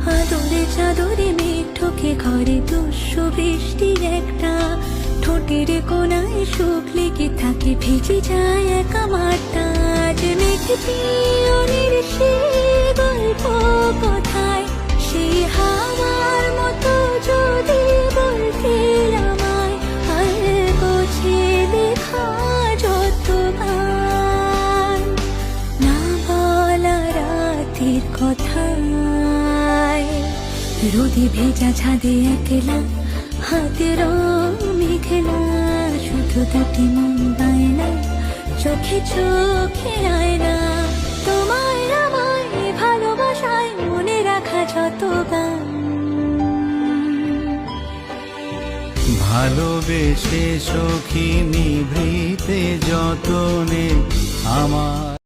আদরে চাদরে মেঘ ঠোকে ঘরে দুঃস্ব বৃষ্টি একটা, ঠোঁটের কোনায় সুখ লেগে থাকে ভিজে যায় একা মাঠটা। আজ মেঘ পিয়নের সে গল্প কথায়, সে হাওয়ার মতো যদি বলতে আমায়, আর গোছে লেখা যত গান না বলা রাতের কথায়। রোদে ভেজা ছাদে একলা, হাতের মেঘলা, শুধু দুটি মন বায়না, চোখে চোখে আয়না। তোমায় আমায় ভালোবাসায় মনে রাখা যত গান। ভালোবেসে সখী নিভৃতে যতনে আমার